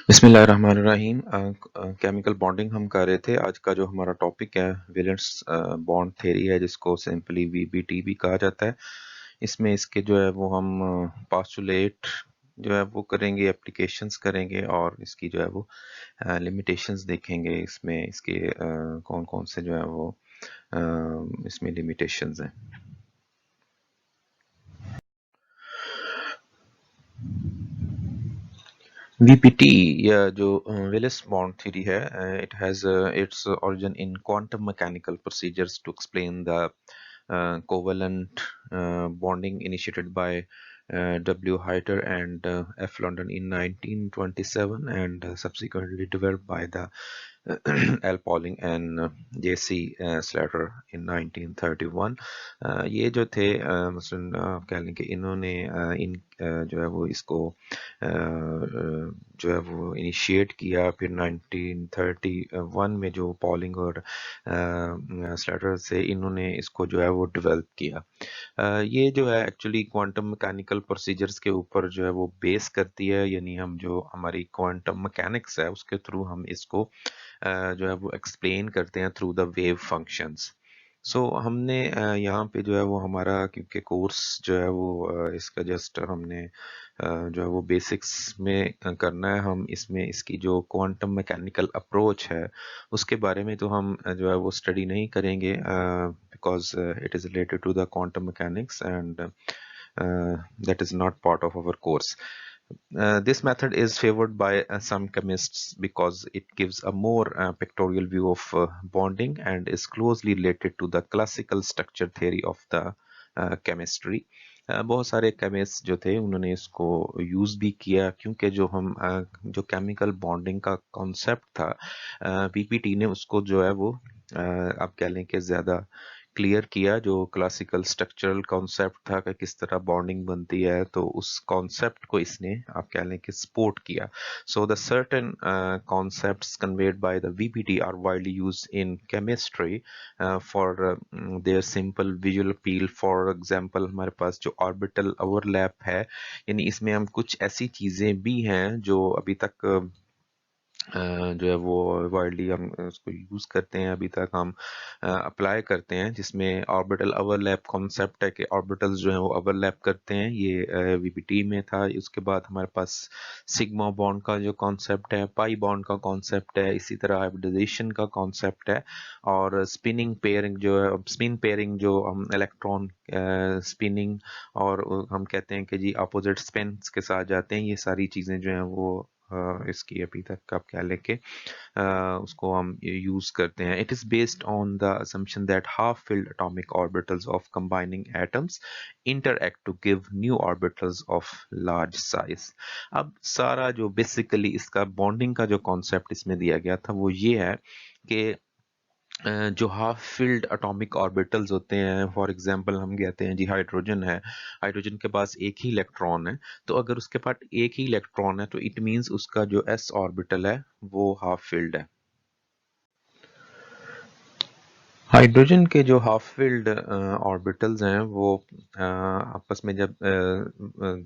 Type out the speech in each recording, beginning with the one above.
बिस्मिल्लाहिर्रहमानिर्रहीम। Chemical bonding हम कर रहे थे। आज का जो हमारा टॉपिक है वैलेंस बॉन्ड थ्योरी है, जिसको सिंपली वीबीटी भी कहा जाता है। इसमें इसके जो है वो हम पास्टुलेट जो है वो करेंगे, एप्लीकेशंस करेंगे और इसकी जो है वो लिमिटेशंस देखेंगे। इसमें इसके कौन कौन से जो है वो इसमें लिमिटेशंस हैं। VPT या जो Willis bond theory है, it has its origin in quantum mechanical procedures to explain the covalent bonding initiated by W. Hyder and F. London in 1927 and subsequently developed by the L. Pauling and J.C. Slater in 1931। ये जो थे मसलन आप कह लें कि इन्होंने जो है वो इसको जो है वो इनिशिएट किया। फिर 1931 में जो पॉलिंग और स्लेटर से इन्होंने इसको जो है वो डेवलप किया। ये जो है एक्चुअली क्वांटम मैकेनिकल प्रोसीजर्स के ऊपर जो है वो बेस करती है, यानी हम जो हमारी क्वांटम मैकेनिक्स है उसके थ्रू हम इसको जो है वो एक्सप्लेन करते हैं थ्रू द वेव फंक्शंस। सो हमने यहाँ पे जो है वो हमारा क्योंकि कोर्स जो है वो इसका जस्ट हमने जो है वो बेसिक्स में करना है। हम इसमें इसकी जो क्वांटम मैकेनिकल अप्रोच है उसके बारे में तो हम जो है वो स्टडी नहीं करेंगे, because it is related to the quantum mechanics and that is not part of our course. This method is favored by some chemists because it gives a more pictorial view of bonding and is closely related to the classical structure theory of the chemistry. बहुत सारे chemist जो थे उन्होंने इसको use भी किया, क्योंकि जो हम जो केमिकल बॉन्डिंग का कॉन्सेप्ट था पीपीटी ने उसको जो है वो आप कह लें कि ज़्यादा क्लियर किया। जो क्लासिकल स्ट्रक्चरल कॉन्सेप्ट था कि किस तरह बॉन्डिंग बनती है, तो उस कॉन्सेप्ट को इसने आप कह लें कि सपोर्ट किया। So the certain concepts conveyed by the VPT are widely used in chemistry for their simple visual appeal. For example हमारे पास जो ऑर्बिटल ओवरलैप है, यानी इसमें हम कुछ ऐसी चीज़ें भी हैं जो अभी तक जो है वो वाइडली हम उसको यूज़ करते हैं, अभी तक हम अप्लाई करते हैं, जिसमें ऑर्बिटल ओवरलैप कॉन्सेप्ट है कि ऑर्बिटल्स जो हैं वो ओवरलैप करते हैं। ये वीपीटी में था। उसके बाद हमारे पास सिग्मा बॉन्ड का जो कॉन्सेप्ट है, पाई बॉन्ड का कॉन्सेप्ट है, इसी तरह हाइब्रिडाइजेशन का कॉन्सेप्ट है और स्पिनिंग पेयरिंग जो है, स्पिन पेयरिंग जो हम इलेक्ट्रॉन स्पिनिंग और हम कहते हैं कि जी अपोजिट स्पिन के साथ जाते हैं, ये सारी चीज़ें जो हैं वो इसकी अभी तक आप क्या लेके उसको हम यूज करते हैं। It is based on the assumption that half filled atomic orbitals of combining atoms interact to give new orbitals of large size। अब सारा जो बेसिकली इसका बॉन्डिंग का जो कॉन्सेप्ट इसमें दिया गया था वो ये है कि जो हाफ फिल्ड एटॉमिक ऑर्बिटल्स होते हैं, फॉर एग्जांपल हम कहते हैं जी हाइड्रोजन है, हाइड्रोजन के पास एक ही इलेक्ट्रॉन है, तो अगर उसके पास एक ही इलेक्ट्रॉन है तो इट मींस उसका जो एस ऑर्बिटल है वो हाफ फिल्ड है। हाइड्रोजन के जो हाफ फिल्ड ऑर्बिटल्स हैं वो आपस में जब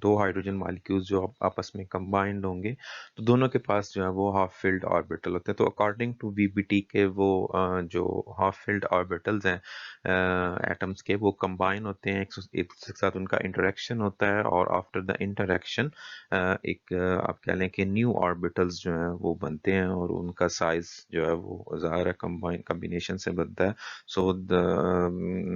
दो हाइड्रोजन मॉलिक्यूल्स जो आपस में कंबाइंड होंगे तो दोनों के पास जो है वो हाफ फिल्ड ऑर्बिटल होते हैं। तो अकॉर्डिंग टू वीबीटी के वो जो हाफ फिल्ड ऑर्बिटल्स हैं एटम्स के, वो कंबाइन होते हैं, एक दूसरे के साथ उनका इंटरेक्शन होता है और आफ्टर द इंटरेक्शन एक आप कह लें कि न्यू ऑर्बिटल्स जो हैं वो बनते हैं और उनका साइज जो है वो ज़ाहिर कम्बिनेशन से बनता है। So the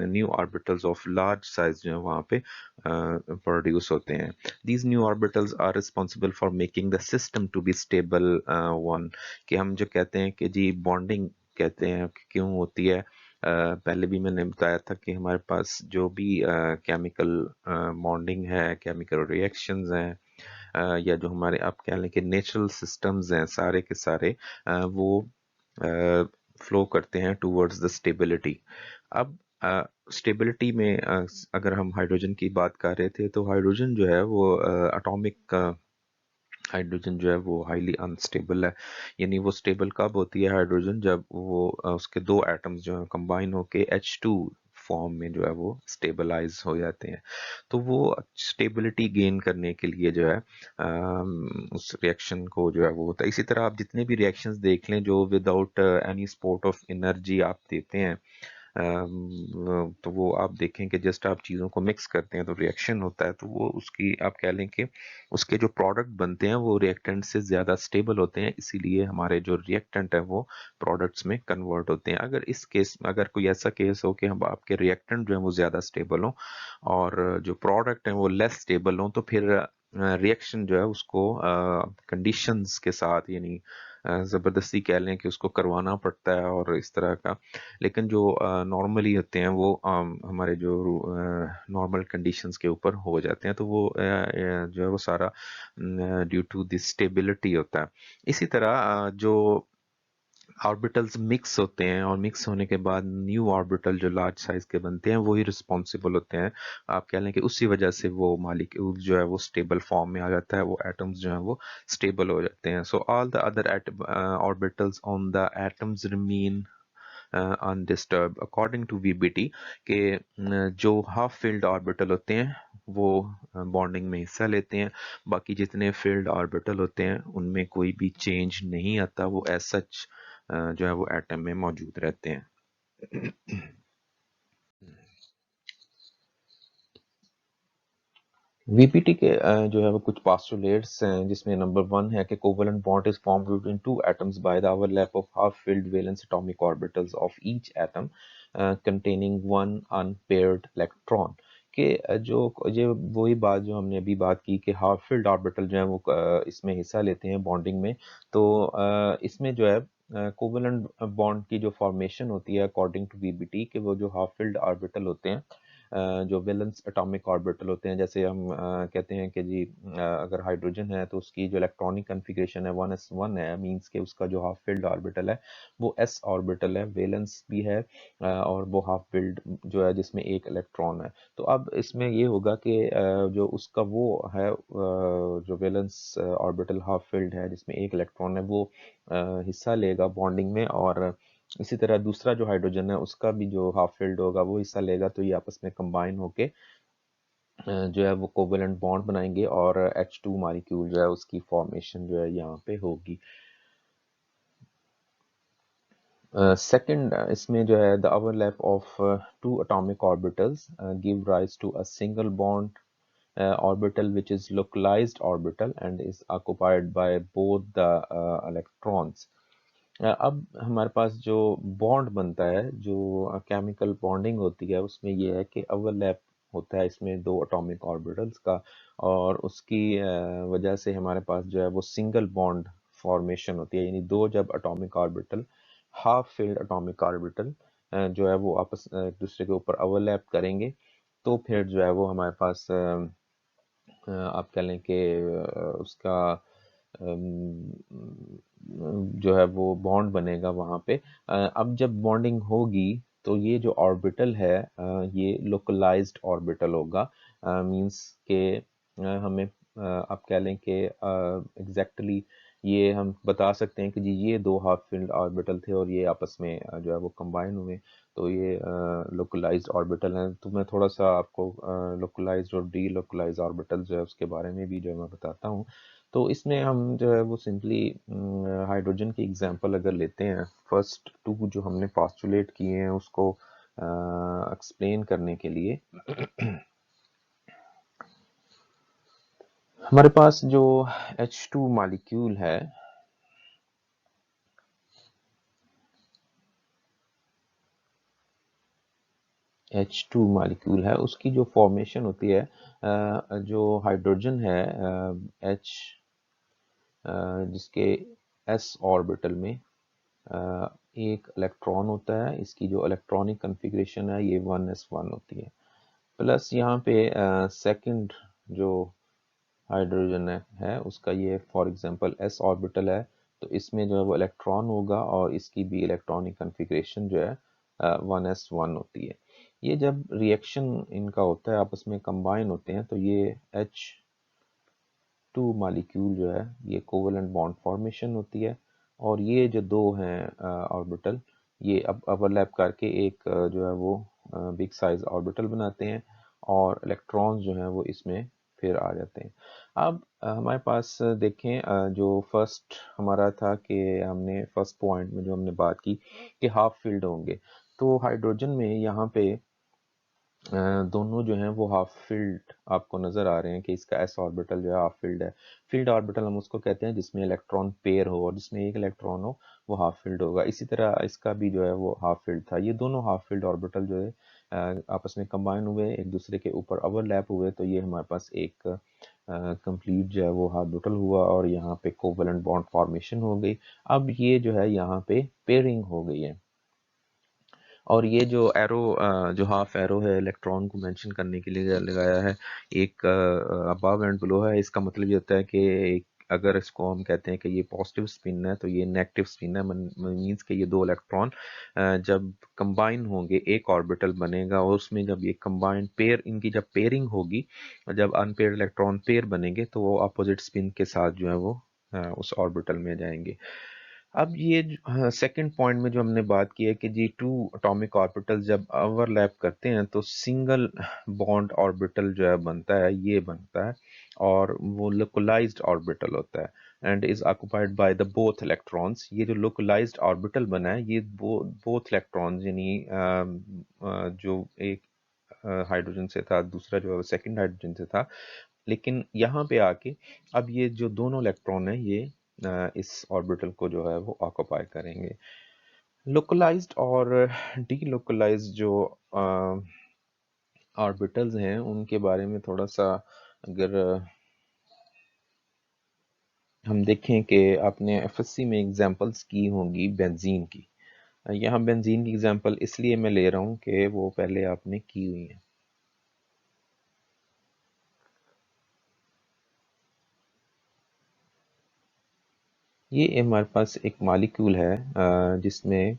new orbitals of large size जो है वहाँ पे प्रोड्यूस होते हैं। These new orbitals are responsible for making the system to be stable one. कि हम जो कहते हैं कि जी बॉन्डिंग कहते हैं कि क्यों होती है, पहले भी मैंने बताया था कि हमारे पास जो भी केमिकल बॉन्डिंग है, केमिकल रिएक्शंस हैं या जो हमारे आप कह लें कि नेचुरल सिस्टम्स हैं, सारे के सारे वो फ्लो करते हैं टूवर्ड्स द स्टेबिलिटी। अब स्टेबिलिटी में अगर हम हाइड्रोजन की बात कर रहे थे तो हाइड्रोजन जो है वो एटॉमिक हाइड्रोजन जो है वो हाईली अनस्टेबल है। यानी वो स्टेबल कब होती है हाइड्रोजन, जब वो उसके दो एटम्स जो है कंबाइन होके H2 फॉर्म में जो है वो स्टेबलाइज हो जाते हैं। तो वो स्टेबिलिटी गेन करने के लिए जो है उस रिएक्शन को जो है वो होता है। इसी तरह आप जितने भी रिएक्शंस देख लें जो without any sport of energy आप देते हैं, तो वो आप देखें कि जस्ट आप चीज़ों को मिक्स करते हैं तो रिएक्शन होता है, तो वो उसकी आप कह लें कि उसके जो प्रोडक्ट बनते हैं वो रिएक्टेंट से ज़्यादा स्टेबल होते हैं, इसीलिए हमारे जो रिएक्टेंट है वो प्रोडक्ट्स में कन्वर्ट होते हैं। अगर इस केस में अगर कोई ऐसा केस हो कि हम आपके रिएक्टेंट जो है वो ज़्यादा स्टेबल हो और जो प्रोडक्ट हैं वो लेस स्टेबल हो, तो फिर रिएक्शन जो है उसको कंडीशंस के साथ यानी ज़बरदस्ती कह लें कि उसको करवाना पड़ता है और इस तरह का। लेकिन जो नॉर्मली होते हैं वो हमारे जो नॉर्मल कंडीशंस के ऊपर हो जाते हैं, तो वो जो है वो सारा ड्यू टू दिस स्टेबिलिटी होता है। इसी तरह जो ऑर्बिटल्स मिक्स होते हैं और मिक्स होने के बाद न्यू ऑर्बिटल जो लार्ज साइज के बनते हैं वही रिस्पॉन्सिबल होते हैं, आप कह लें कि उसी वजह से वो मालिक्यूल जो है वो स्टेबल फॉर्म में आ जाता है, वो एटम्स जो हैं वो स्टेबल हो जाते हैं। So all the other orbitals on the atoms remain undisturb according to VBT के जो हाफ फील्ड ऑर्बिटल होते हैं वो बॉन्डिंग में हिस्सा लेते हैं, बाकी जितने फील्ड ऑर्बिटल होते हैं उनमें कोई भी चेंज नहीं आता, वो एज सच जो है वो एटम में मौजूद रहते हैं। वीपीटी के जो है वो कुछ पास्टुलेट्स हैं, जिसमें नंबर 1 है कि covalent bond is formed between two atoms by the overlap of half filled valence atomic orbitals of each atom containing one unpaired electron. के जो ये वही बात जो हमने अभी बात की कि हाफ फिल्ड ऑर्बिटल जो है वो इसमें हिस्सा लेते हैं बॉन्डिंग में, तो इसमें जो है कोवेलेंट बॉन्ड की जो फॉर्मेशन होती है अकॉर्डिंग टू वीबीटी के वो जो हाफ फिल्ड ऑर्बिटल होते हैं जो वैलेंस एटॉमिक ऑर्बिटल होते हैं, जैसे हम कहते हैं कि जी अगर हाइड्रोजन है तो उसकी जो इलेक्ट्रॉनिक कन्फिग्रेशन है 1s1 है, मींस के उसका जो हाफ फिल्ड ऑर्बिटल है वो s ऑर्बिटल है, वैलेंस भी है और वो हाफ फिल्ड जो है जिसमें एक इलेक्ट्रॉन है। तो अब इसमें ये होगा कि जो उसका वो है जो वैलेंस ऑर्बिटल हाफ फिल्ड है जिसमें एक इलेक्ट्रॉन है वो हिस्सा लेगा बॉन्डिंग में, और इसी तरह दूसरा जो हाइड्रोजन है उसका भी जो हाफ फिल्ड होगा वो हिस्सा लेगा, तो ये आपस में कंबाइन होके जो है वो कोवेलेंट बॉन्ड बनाएंगे और H2 मॉलिक्यूल जो है उसकी फॉर्मेशन जो है यहाँ पे होगी। सेकंड इसमें जो है the overlap of two atomic orbitals give rise to a single bond orbital which is localized orbital and is occupied by both the electrons। अब हमारे पास जो बॉन्ड बनता है, जो केमिकल बॉन्डिंग होती है, उसमें ये है कि ओवरलैप होता है इसमें दो एटॉमिक ऑर्बिटल्स का, और उसकी वजह से हमारे पास जो है वो सिंगल बॉन्ड फॉर्मेशन होती है, यानी दो जब atomic orbital half filled atomic orbital जो है वो आपस एक दूसरे के ऊपर ओवरलैप करेंगे, तो फिर जो है वो हमारे पास आप कह लें कि उसका जो है वो बॉन्ड बनेगा वहाँ पे। अब जब बॉन्डिंग होगी तो ये जो ऑर्बिटल है ये लोकलाइज्ड ऑर्बिटल होगा, मींस के हमें आप कह लें कि एग्जैक्टली ये हम बता सकते हैं कि जी ये दो हाफ फील्ड ऑर्बिटल थे और ये आपस में जो है वो कंबाइन हुए, तो ये लोकलाइज्ड ऑर्बिटल हैं। तो मैं थोड़ा सा आपको लोकलाइज्ड और डी लोकलाइज्ड ऑर्बिटल जो है उसके बारे में भी जो है मैं बताता हूँ। तो इसमें हम जो है वो सिंपली हाइड्रोजन की एग्जांपल अगर लेते हैं, फर्स्ट टू जो हमने पोस्टुलेट किए हैं उसको एक्सप्लेन करने के लिए हमारे पास जो H2 मॉलिक्यूल है, H2 मॉलिक्यूल है उसकी जो फॉर्मेशन होती है जो हाइड्रोजन है H जिसके s ऑर्बिटल में एक इलेक्ट्रॉन होता है, इसकी जो इलेक्ट्रॉनिक कन्फिग्रेशन है ये 1s1 होती है, प्लस यहाँ पे सेकंड जो हाइड्रोजन है उसका ये फॉर एग्जांपल s ऑर्बिटल है, तो इसमें जो है वो इलेक्ट्रॉन होगा और इसकी भी इलेक्ट्रॉनिक कन्फिग्रेशन जो है 1s1 होती है। ये जब रिएक्शन इनका होता है आपस में कंबाइन होते हैं तो ये H2 मॉलिक्यूल जो है ये कोवेलेंट बॉन्ड फॉर्मेशन होती है, और ये जो दो हैं ऑर्बिटल ये अब ओवरलैप करके एक जो है वो बिग साइज ऑर्बिटल बनाते हैं और इलेक्ट्रॉन्स जो हैं वो इसमें फिर आ जाते हैं। अब हमारे पास देखें जो फर्स्ट हमारा था कि हमने फर्स्ट पॉइंट में जो हमने बात की कि हाफ फील्ड होंगे, तो हाइड्रोजन में यहाँ पे दोनों जो हैं वो हाफ फील्ड आपको नज़र आ रहे हैं कि इसका एस ऑर्बिटल जो है हाफ फील्ड है। फील्ड ऑर्बिटल हम उसको कहते हैं जिसमें इलेक्ट्रॉन पेयर हो और जिसमें एक इलेक्ट्रॉन हो वो हाफ फील्ड होगा। इसी तरह इसका भी जो है वो हाफ फील्ड था। ये दोनों हाफ फील्ड ऑर्बिटल जो है आपस में कंबाइन हुए, एक दूसरे के ऊपर ओवरलैप हुए, तो ये हमारे पास एक कंप्लीट जो है वो ऑर्बिटल हुआ और यहाँ पे कोवलेंट बॉन्ड फॉर्मेशन हो गई। अब ये जो है यहाँ पे पेयरिंग हो गई है और ये जो एरो जो हाफ एरो है इलेक्ट्रॉन को मेंशन करने के लिए लगाया है, एक अबव एंड बिलो है। इसका मतलब ये होता है कि अगर इसको हम कहते हैं कि ये पॉजिटिव स्पिन है तो ये नेगेटिव स्पिन है। मींस कि ये दो इलेक्ट्रॉन जब कंबाइन होंगे एक ऑर्बिटल बनेगा और उसमें जब ये कंबाइन पेयर, इनकी जब पेयरिंग होगी, जब अनपेयर्ड इलेक्ट्रॉन पेयर बनेंगे तो वो अपोजिट स्पिन के साथ जो है वो उस ऑर्बिटल में जाएंगे। अब ये सेकंड पॉइंट में जो हमने बात की है कि जी टू एटॉमिक ऑर्बिटल जब ओवरलैप करते हैं तो सिंगल बॉन्ड ऑर्बिटल जो है बनता है, ये बनता है और वो लोकलाइज्ड ऑर्बिटल होता है and is occupied by the both electrons. ये जो लोकलाइज्ड ऑर्बिटल बना है ये बोथ इलेक्ट्रॉन्स यानी जो एक हाइड्रोजन से था, दूसरा जो सेकंड हाइड्रोजन से था, लेकिन यहाँ पे आके अब ये जो दोनों इलेक्ट्रॉन है ये इस ऑर्बिटल को जो है वो ऑक्युपाई करेंगे। लोकलाइज्ड और डीलोकलाइज्ड जो ऑर्बिटल्स हैं उनके बारे में थोड़ा सा अगर हम देखें कि आपने एफएससी में एग्जांपल्स की होंगी बेंजीन की। यहाँ बेंजीन की एग्जांपल इसलिए मैं ले रहा हूँ कि वो पहले आपने की हुई है। ये हमारे पास एक मॉलिक्यूल है जिसमें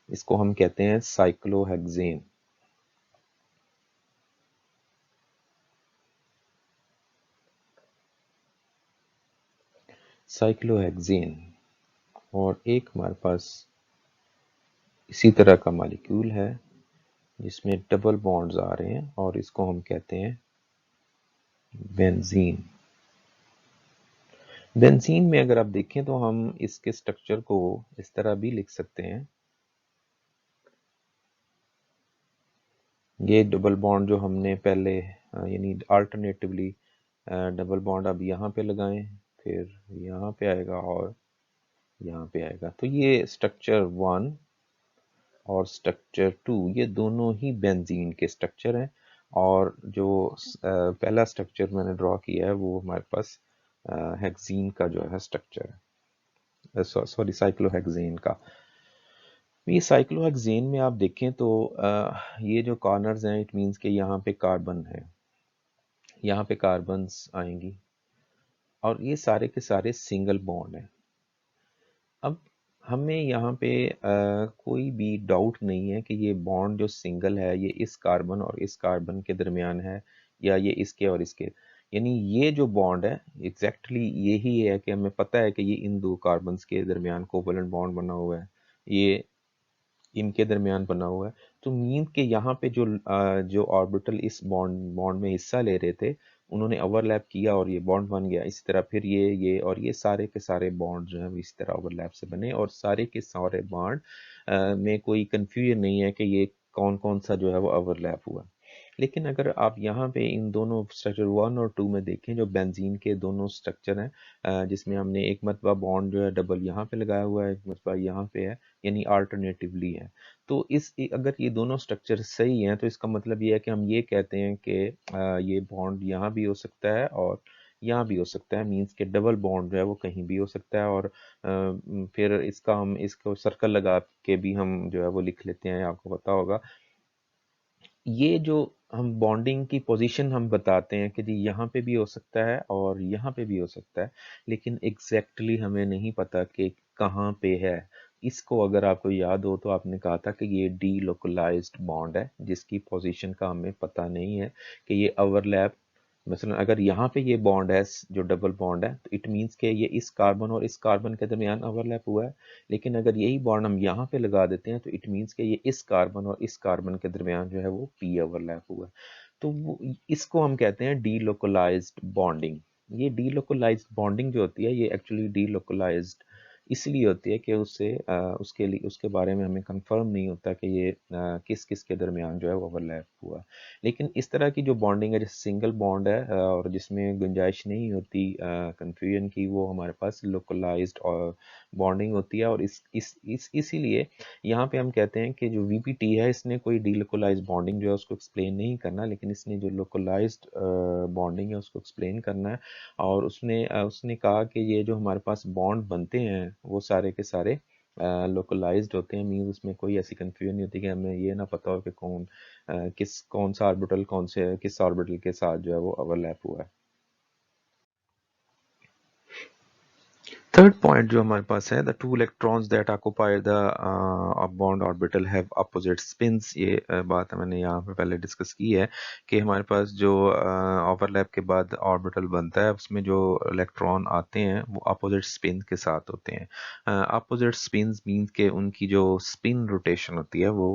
इसको हम कहते हैं साइक्लोहेक्सेन। साइक्लोहेक्सेन और एक हमारे पास इसी तरह का मॉलिक्यूल है जिसमें डबल बॉन्ड्स आ रहे हैं और इसको हम कहते हैं बेंजीन। बेंजीन में अगर आप देखें तो हम इसके स्ट्रक्चर को इस तरह भी लिख सकते हैं। ये डबल बॉन्ड जो हमने पहले यानी अल्टरनेटिवली डबल बॉन्ड अब यहाँ पे लगाएं, फिर यहाँ पे आएगा और यहाँ पे आएगा, तो ये स्ट्रक्चर 1 और स्ट्रक्चर 2 ये दोनों ही बेंजीन के स्ट्रक्चर हैं। और जो पहला स्ट्रक्चर मैंने ड्रॉ किया है वो हमारे पास हेक्सीन का जो है स्ट्रक्चर है, सॉरी साइक्लोहेक्सेन का। ये साइक्लोहेक्सेन में आप देखें तो ये जो कॉर्नर्स हैं इट मींस कि यहाँ पे कार्बन है, यहाँ पे कार्बन्स आएंगी और ये सारे के सारे सिंगल बॉन्ड हैं। अब हमें यहाँ पे कोई भी डाउट नहीं है कि ये बॉन्ड जो सिंगल है ये इस कार्बन और इस कार्बन के दरमियान है या ये इसके और इसके, यानी ये जो बॉन्ड है एग्जैक्टली यही है कि हमें पता है कि ये इन दो कार्बन्स के दरमियान कोवलेंट बॉन्ड बना हुआ है, ये इनके दरमियान बना हुआ है। तो मीन के यहाँ पे जो ऑर्बिटल इस बॉन्ड बॉन्ड में हिस्सा ले रहे थे उन्होंने ओवरलैप किया और ये बॉन्ड बन गया। इसी तरह फिर ये और ये सारे के सारे बॉन्ड जो हैं इस तरह ओवरलैप से बने और सारे के सारे बॉन्ड में कोई कंफ्यूजन नहीं है कि ये कौन कौन सा जो है वो ओवरलैप हुआ। लेकिन अगर आप यहाँ पे इन दोनों स्ट्रक्चर 1 और 2 में देखें जो बेंजीन के दोनों स्ट्रक्चर हैं जिसमें हमने एक मरतबा बॉन्ड जो है डबल यहाँ पे लगाया हुआ है, एक मरतबा यहाँ पे है, यानी अल्टरनेटिवली है। तो अगर ये दोनों स्ट्रक्चर सही हैं तो इसका मतलब ये है कि हम ये कहते हैं कि ये बॉन्ड यहाँ भी हो सकता है और यहाँ भी हो सकता है। मींस के डबल बॉन्ड जो है वो कहीं भी हो सकता है और फिर इसका हम इसको सर्कल लगा के भी हम जो है वो लिख लेते हैं, आपको पता होगा। ये जो हम बॉन्डिंग की पोजीशन हम बताते हैं कि जी यहाँ पे भी हो सकता है और यहाँ पे भी हो सकता है, लेकिन एग्जैक्टली हमें नहीं पता कि कहाँ पे है। इसको अगर आपको याद हो तो आपने कहा था कि ये डी लोकलाइज्ड बॉन्ड है जिसकी पोजीशन का हमें पता नहीं है कि ये ओवरलैप मसलन अगर यहाँ पे ये बॉन्ड है जो डबल बॉन्ड है तो इट मीन्स कि ये इस कार्बन और इस कार्बन के दरमियान ओवरलैप हुआ है। लेकिन अगर यही बॉन्ड हम यहाँ पे लगा देते हैं तो इट मीन्स कि ये इस कार्बन और इस कार्बन के दरमियान जो है वो पी ओवरलैप हुआ है। तो वो इसको हम कहते हैं डीलोकलाइज्ड बॉन्डिंग। ये डीलोकलाइज्ड बॉन्डिंग जो होती है ये एक्चुअली डीलोकलाइज्ड इसलिए होती है कि उसके लिए उसके बारे में हमें कंफर्म नहीं होता कि ये किस किस के दरमियान जो है वो ओवरलैप हुआ। लेकिन इस तरह की जो बॉन्डिंग है जैसे सिंगल बॉन्ड है और जिसमें गुंजाइश नहीं होती कंफ्यूजन की, वो हमारे पास लोकलाइज्ड और बॉन्डिंग होती है। और इसीलिए यहाँ पे हम कहते हैं कि जो वीपीटी है इसने कोई डीलोकलाइज्ड बॉन्डिंग जो है उसको एक्सप्लेन नहीं करना, लेकिन इसने जो लोकलाइज्ड बॉन्डिंग है उसको एक्सप्लेन करना है। और उसने कहा कि ये जो हमारे पास बॉन्ड बनते हैं वो सारे के सारे लोकलाइज्ड होते हैं। मीन्स उसमें कोई ऐसी कंफ्यूजन नहीं होती कि हमें ये ना पता हो कि कौन सा ऑर्बिटल कौन से किस ऑर्बिटल के साथ जो है वो ओवरलैप हुआ है। थर्ड पॉइंट जो हमारे पास है, the two electrons that occupy the bond orbital have opposite spins. ये बात मैंने यहाँ पे पहले डिस्कस की है कि हमारे पास जो ओवरलैप के बाद ऑर्बिटल बनता है उसमें जो इलेक्ट्रॉन आते हैं वो अपोजिट स्पिन के साथ होते हैं। अपोजिट स्पिन्स मीन्स के उनकी जो स्पिन रोटेशन होती है वो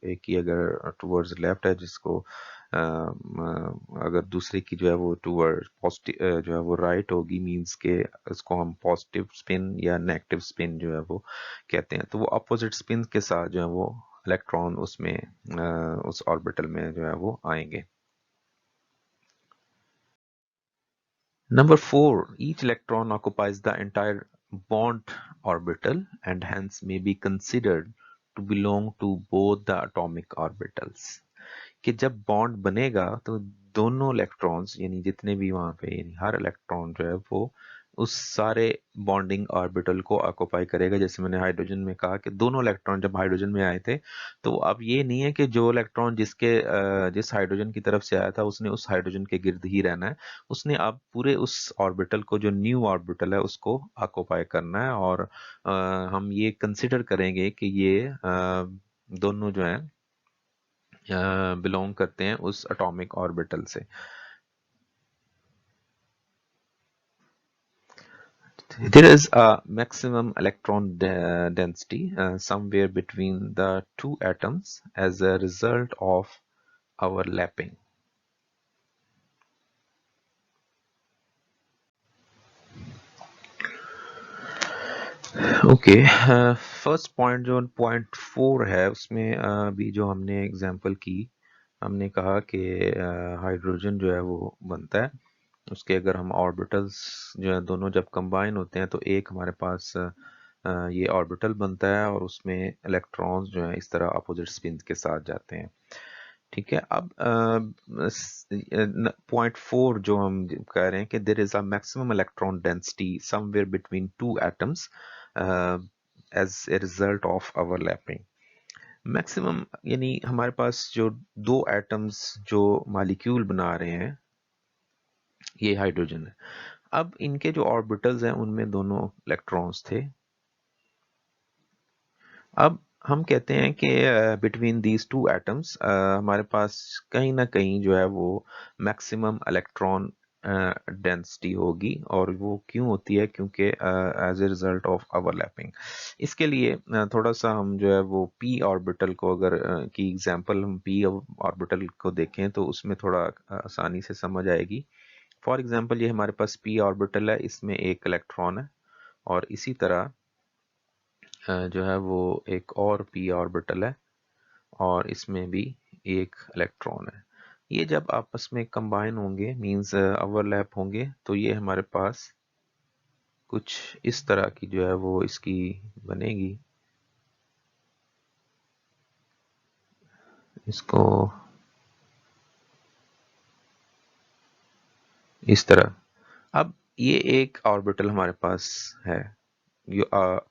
एक ही अगर टूवर्ड्स लेफ्ट है जिसको अगर दूसरे की जो है वो टूवर्ड पॉजिटिव जो है वो राइट होगी, मींस के इसको हम पॉजिटिव स्पिन या नेगेटिव स्पिन जो है वो कहते हैं। तो वो अपोजिट स्पिन के साथ जो है वो इलेक्ट्रॉन उसमें उस ऑर्बिटल में जो है वो आएंगे। Number 4, each electron occupies the entire bond orbital and hence may be considered to belong to both the atomic orbitals। कि जब बॉन्ड बनेगा तो दोनों इलेक्ट्रॉन्स यानी जितने भी वहां पे यानी हर इलेक्ट्रॉन जो है वो उस सारे बॉन्डिंग ऑर्बिटल को ऑक्युपाई करेगा। जैसे मैंने हाइड्रोजन में कहा कि दोनों इलेक्ट्रॉन जब हाइड्रोजन में आए थे तो अब ये नहीं है कि जो इलेक्ट्रॉन जिस हाइड्रोजन की तरफ से आया था उसने उस हाइड्रोजन के गिर्द ही रहना है। उसने अब पूरे उस ऑर्बिटल को जो न्यू ऑर्बिटल है उसको ऑक्युपाई करना है। और हम ये कंसिडर करेंगे कि ये दोनों जो है बिलोंग करते हैं उस एटॉमिक ऑर्बिटल से। There is a maximum electron density somewhere between the two atoms as a result of overlapping। Okay, first point जो पॉइंट 4 है उसमें भी जो हमने एग्जांपल की, हमने कहा कि हाइड्रोजन जो है वो बनता है, उसके अगर हम ऑर्बिटल्स जो है दोनों जब कंबाइन होते हैं तो एक हमारे पास ये ऑर्बिटल बनता है और उसमें इलेक्ट्रॉन्स जो है इस तरह अपोजिट स्पिन के साथ जाते हैं। ठीक है, अब पॉइंट 4 जो हम कह रहे हैं कि there is a maximum electron density somewhere between two atoms as a result of overlapping. Maximum यानी हमारे पास जो दो एटम्स जो मॉलिक्यूल बना रहे हैं ये हाइड्रोजन है। अब इनके जो ऑर्बिटल्स हैं उनमें दोनों इलेक्ट्रॉन्स थे। अब हम कहते हैं कि बिटवीन दीज टू एटम्स हमारे पास कहीं ना कहीं जो है वो मैक्सिमम इलेक्ट्रॉन डेंसिटी होगी। और वो क्यों होती है? क्योंकि as a result of overlapping. इसके लिए थोड़ा सा हम जो है वो पी ऑर्बिटल को अगर की एग्जांपल हम पी ऑर्बिटल को देखें तो उसमें थोड़ा आसानी से समझ आएगी। फॉर एग्जांपल ये हमारे पास पी ऑर्बिटल है, इसमें एक इलेक्ट्रॉन है और इसी तरह जो है वो एक और पी ऑर्बिटल है और इसमें भी एक इलेक्ट्रॉन है। ये जब आपस में कंबाइन होंगे मींस ओवरलैप होंगे तो ये हमारे पास कुछ इस तरह की जो है वो इसकी बनेगी। इसको इस तरह। अब ये एक ऑर्बिटल हमारे पास है जो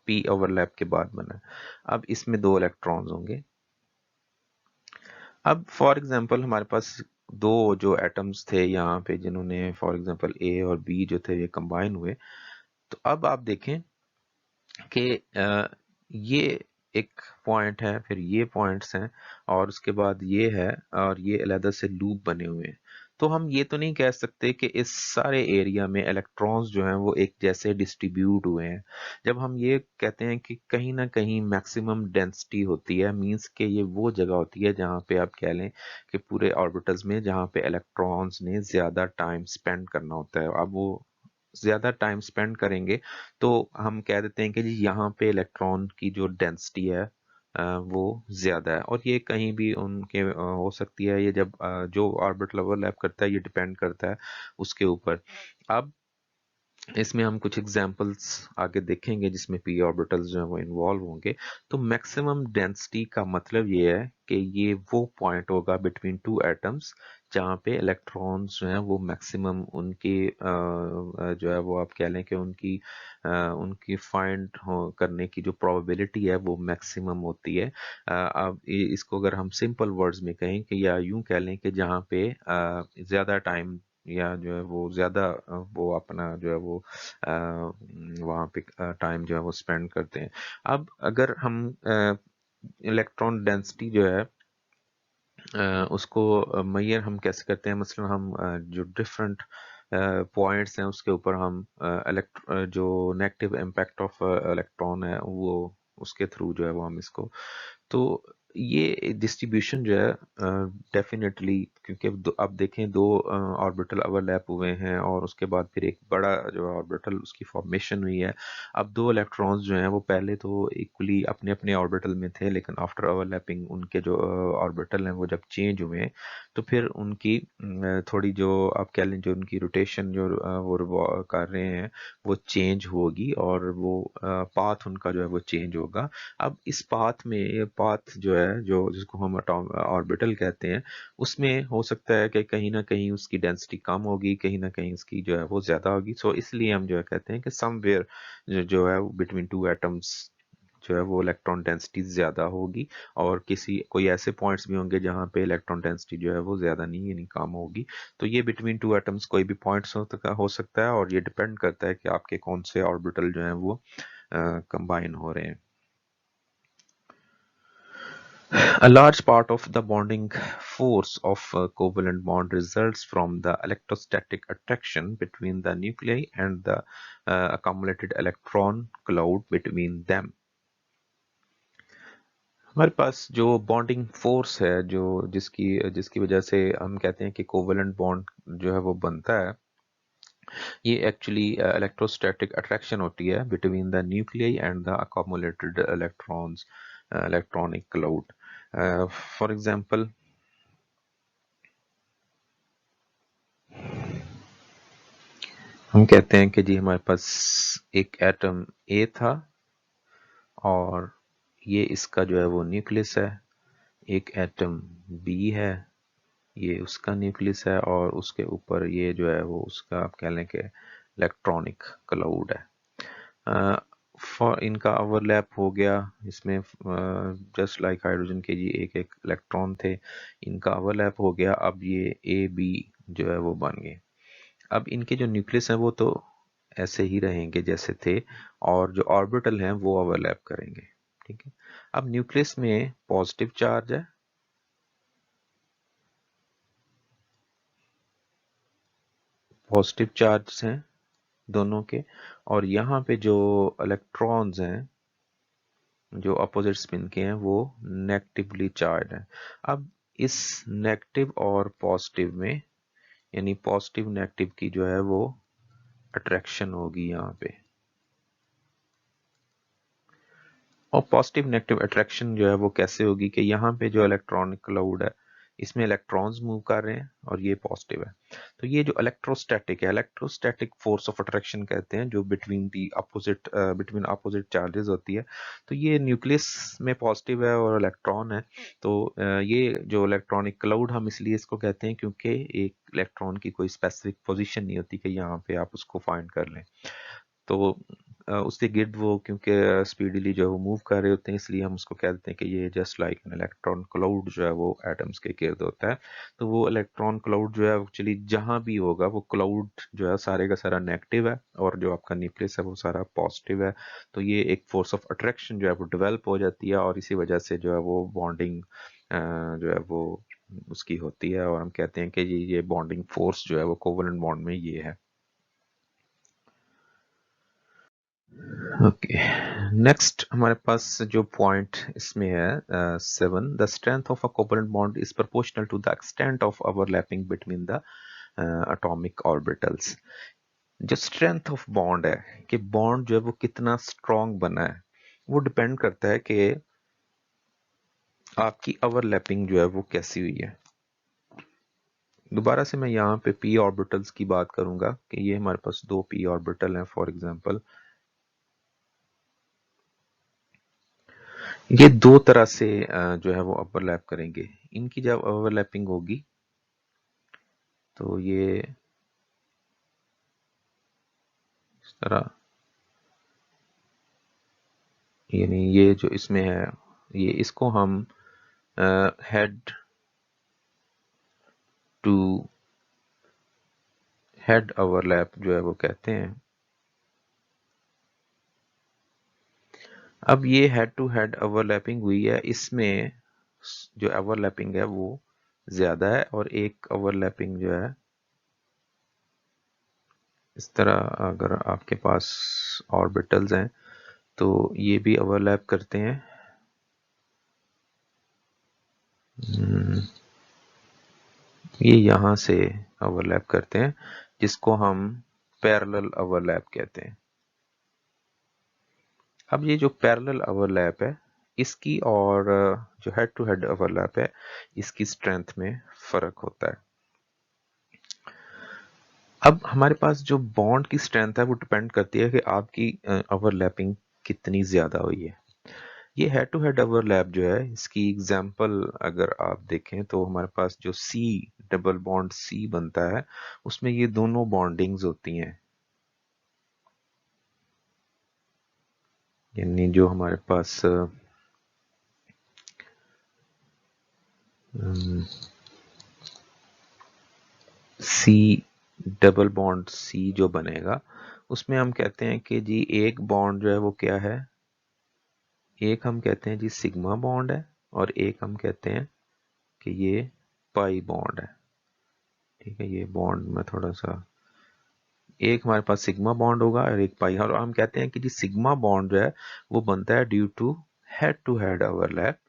पी ओवरलैप के बाद बना है। अब इसमें दो इलेक्ट्रॉन्स होंगे। अब फॉर एग्जांपल हमारे पास दो जो एटम्स थे यहाँ पे जिन्होंने फॉर एग्जांपल ए और बी जो थे ये कंबाइन हुए। तो अब आप देखें कि ये एक पॉइंट है, फिर ये पॉइंट्स हैं और उसके बाद ये है और ये अलग से लूप बने हुए हैं। तो हम ये तो नहीं कह सकते कि इस सारे एरिया में इलेक्ट्रॉन्स जो हैं वो एक जैसे डिस्ट्रीब्यूट हुए हैं। जब हम ये कहते हैं कि कहीं ना कहीं मैक्सिमम डेंसिटी होती है, मींस कि ये वो जगह होती है जहाँ पे आप कह लें कि पूरे ऑर्बिटल्स में जहाँ पे इलेक्ट्रॉन्स ने ज़्यादा टाइम स्पेंड करना होता है। अब वो ज़्यादा टाइम स्पेंड करेंगे तो हम कह देते हैं कि जी यहाँ पे इलेक्ट्रॉन की जो डेंसिटी है वो ज़्यादा है। और ये कहीं भी उनके हो सकती है, ये जब जो ऑर्बिटल ओवरलैप करता है ये डिपेंड करता है उसके ऊपर। अब इसमें हम कुछ एग्जांपल्स आगे देखेंगे जिसमें पी ऑर्बिटल्स जो है वो इन्वॉल्व होंगे। तो मैक्सिमम डेंसिटी का मतलब ये है कि ये वो पॉइंट होगा बिटवीन टू एटम्स जहाँ पे इलेक्ट्रॉन्स जो हैं वो मैक्सिमम उनके जो है वो आप कह लें कि उनकी फाइंड करने की जो प्रोबेबिलिटी है वो मैक्सिमम होती है। अब इसको अगर हम सिंपल वर्ड्स में कहें कि या यूं कह लें कि जहाँ पे ज़्यादा टाइम या जो है वो ज़्यादा वो अपना जो है वो वहाँ पे टाइम जो है वो स्पेंड करते हैं। अब अगर हम इलेक्ट्रॉन डेंसिटी जो है उसको मेजर हम कैसे करते हैं, मसलन हम जो डिफरेंट पॉइंट्स हैं उसके ऊपर हम जो नेगेटिव इम्पैक्ट ऑफ इलेक्ट्रॉन है वो उसके थ्रू जो है वो हम इसको, तो ये डिस्ट्रीब्यूशन जो है डेफिनेटली, क्योंकि अब देखें दो ऑर्बिटल ओवरलैप हुए हैं और उसके बाद फिर एक बड़ा जो ऑर्बिटल उसकी फॉर्मेशन हुई है। अब दो इलेक्ट्रॉन्स जो हैं वो पहले तो इक्वली अपने अपने ऑर्बिटल में थे, लेकिन आफ्टर ओवरलैपिंग उनके जो ऑर्बिटल हैं वो जब चेंज हुए हैं तो फिर उनकी थोड़ी जो आप कह लें जो उनकी रोटेशन जो वो कर रहे हैं वो चेंज होगी और वो पाथ उनका जो है वो चेंज होगा। अब इस पाथ में पाथ जो है जो जिसको हम ऑर्बिटल कहते हैं उसमें हो सकता है कि कहीं ना कहीं उसकी डेंसिटी कम होगी, कहीं ना कहीं उसकी जो है वो ज़्यादा होगी। सो इसलिए हम जो है कहते हैं कि समवेयर जो है बिटवीन टू एटम्स जो है वो इलेक्ट्रॉन डेंसिटी ज़्यादा होगी, और कोई ऐसे पॉइंट्स भी होंगे जहाँ पे इलेक्ट्रॉन डेंसिटी जो है वो ज़्यादा नहीं यानी कम होगी। तो ये बिटवीन टू एटम्स कोई भी पॉइंट्स हो सकता है, और ये डिपेंड करता है कि आपके कौन से ऑर्बिटल जो हैं वो कंबाइन हो रहे हैं। A large part of the bonding force of a covalent bond results from the electrostatic attraction between the nuclei and the accumulated electron cloud between them. हमारे पास जो बॉन्डिंग फोर्स है जो जिसकी जिसकी वजह से हम कहते हैं कि कोवेलेंट बॉन्ड जो है वो बनता है, ये एक्चुअली इलेक्ट्रोस्टैटिक अट्रैक्शन होती है between the nuclei and the accumulated electrons electronic cloud. For example हम कहते हैं कि जी हमारे पास एक एटम ए था और ये इसका जो है वो न्यूक्लियस है। एक एटम बी है, ये उसका न्यूक्लियस है, और उसके ऊपर ये जो है वो उसका आप कह लें कि इलेक्ट्रॉनिक क्लाउड है। फॉर इनका ओवरलैप हो गया इसमें, जस्ट लाइक हाइड्रोजन के जी एक एक इलेक्ट्रॉन थे, इनका ओवरलैप हो गया। अब ये ए बी जो है वो बन गए। अब इनके जो न्यूक्लियस हैं वो तो ऐसे ही रहेंगे जैसे थे, और जो ऑर्बिटल हैं वो ओवरलैप करेंगे। ठीक है, अब न्यूक्लियस में पॉजिटिव चार्ज है, पॉजिटिव चार्ज हैं दोनों के, और यहाँ पे जो इलेक्ट्रॉन्स हैं जो अपोजिट स्पिन के हैं वो नेगेटिवली चार्ज हैं। अब इस नेगेटिव और पॉजिटिव में यानी पॉजिटिव नेगेटिव की जो है वो अट्रैक्शन होगी यहाँ पे, और पॉजिटिव नेगेटिव अट्रैक्शन जो है वो कैसे होगी कि यहाँ पे जो इलेक्ट्रॉनिक क्लाउड है इसमें इलेक्ट्रॉन्स मूव कर रहे हैं और ये पॉजिटिव है। तो ये जो इलेक्ट्रोस्टैटिक है, इलेक्ट्रोस्टैटिक फोर्स ऑफ अट्रैक्शन कहते हैं, जो बिटवीन अपोजिट चार्जेस होती है। तो ये न्यूक्लियस में पॉजिटिव है और इलेक्ट्रॉन है। तो ये जो इलेक्ट्रॉनिक क्लाउड हम इसलिए इसको कहते हैं क्योंकि एक इलेक्ट्रॉन की कोई स्पेसिफिक पोजिशन नहीं होती कि यहाँ पे आप उसको फाइंड कर लें। तो उसके गिर्द वो क्योंकि स्पीडीली जो है वो मूव कर रहे होते हैं, इसलिए हम उसको कह देते हैं कि ये just like an electron cloud जो है वो एटम्स के गिर्द होता है। तो वो इलेक्ट्रॉन क्लाउड जो है एक्चुअली जहाँ भी होगा वो क्लाउड जो है सारे का सारा नेगेटिव है, और जो आपका न्यूक्लियस है वो सारा पॉजिटिव है। तो ये एक फोर्स ऑफ अट्रैक्शन जो है वो डेवलप हो जाती है, और इसी वजह से जो है वो बॉन्डिंग जो है वो उसकी होती है और हम कहते हैं कि ये बॉन्डिंग फोर्स जो है वो कोवलेंट बॉन्ड में ये है। ओके, नेक्स्ट हमारे पास जो पॉइंट इसमें है 7, the strength of a covalent bond is proportional to the extent of overlapping between the atomic orbitals. जो स्ट्रेंथ ऑफ बॉन्ड है कि बॉन्ड जो है वो कितना स्ट्रांग बना है, वो डिपेंड करता है कि आपकी ओवरलैपिंग जो है वो कैसी हुई है। दोबारा से मैं यहाँ पे पी ऑर्बिटल्स की बात करूंगा कि ये हमारे पास दो पी ऑर्बिटल हैं। फॉर एग्जांपल ये दो तरह से जो है वो ओवरलैप करेंगे। इनकी जब ओवरलैपिंग होगी तो ये इस तरह, यानी ये जो इसमें है ये इसको हम हेड टू हेड ओवरलैप जो है वो कहते हैं। अब ये हेड टू हेड ओवरलैपिंग हुई है, इसमें जो ओवरलैपिंग है वो ज्यादा है और एक ओवरलैपिंग जो है इस तरह, अगर आपके पास ऑर्बिटल्स हैं तो ये भी ओवरलैप करते हैं। ये यहाँ से ओवरलैप करते हैं जिसको हम पैरेलल ओवरलैप कहते हैं। अब ये जो पैरेलल ओवरलैप है इसकी और जो हेड टू हेड ओवरलैप है इसकी स्ट्रेंथ में फर्क होता है। अब हमारे पास जो बॉन्ड की स्ट्रेंथ है वो डिपेंड करती है कि आपकी ओवरलैपिंग कितनी ज्यादा हुई है। ये हेड टू हेड ओवरलैप जो है इसकी एग्जांपल अगर आप देखें तो हमारे पास जो सी डबल बॉन्ड सी बनता है उसमें ये दोनों बॉन्डिंग्स होती हैं। यानी जो हमारे पास सी डबल बॉन्ड सी जो बनेगा उसमें हम कहते हैं कि जी एक बॉन्ड जो है वो क्या है, एक हम कहते हैं जी सिग्मा बॉन्ड है और एक हम कहते हैं कि ये पाई बॉन्ड है। ठीक है, ये बॉन्ड में थोड़ा सा, एक हमारे पास सिग्मा बॉन्ड होगा और एक पाई, और हम कहते हैं कि जी सिग्मा बॉन्ड जो है वो बनता है ड्यू टू हेड ओवरलैप